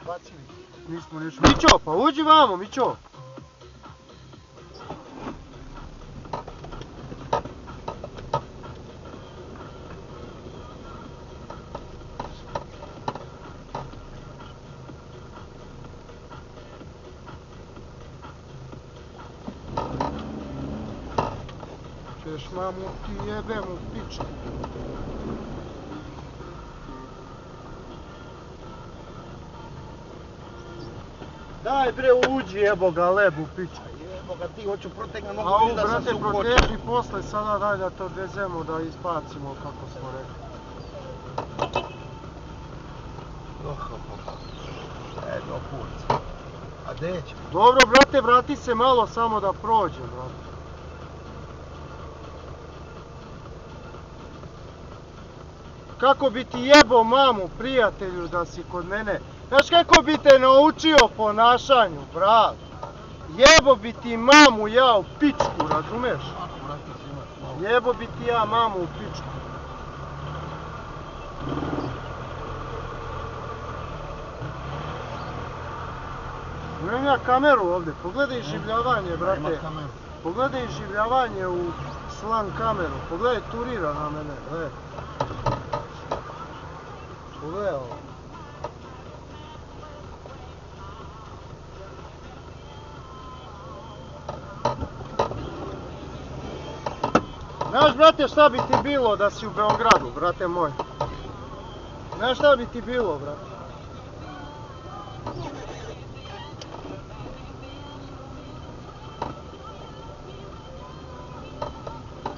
bacili. Nismo ništa. Mićo, pa uđi vamo, Mićo. Češ mamu ti jebem u pičku. Daj bre uđi jebo ga leb u pičku. Jebo ga ti, hoću protegnem A nogu u da sam brate se ukočio. proteži posle sada daj da to odvezemo da izbacimo kako smo rekli. Edo kurca. A gdje će? Dobro brate, vrati se malo samo da prođe brate. Kako bi ti jebo mamu prijatelju da si kod mene? Znaš kako bi te naučio ponašanju, brat? Jebo bi ti mamu ja u pičku, razumeš? Jebo bi ti ja mamu u pičku. Imam ja kameru ovdje, pogledaj življavanje, brate. Pogledaj življavanje u slan kameru, pogledaj turira na mene, gledaj. Pogledaj ovo. Znaš, brate, šta bi ti bilo da si u Beogradu, brate moj? Znaš šta bi ti bilo, brate?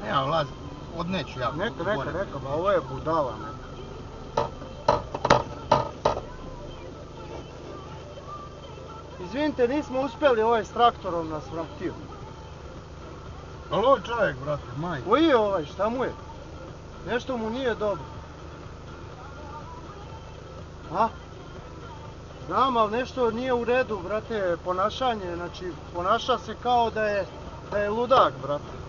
Nema vlaz, odneću ja. Neka, ba ovo je budala, neka. Izvinite, nismo uspjeli ovaj s traktorom nas vratio. Ali ovo čovjek, brate, majke. Koji je ovaj, šta mu je? Nešto mu nije dobro. A? Znam, ali nešto nije u redu, brate, ponašanje, znači, ponaša se kao da je ludak, brate.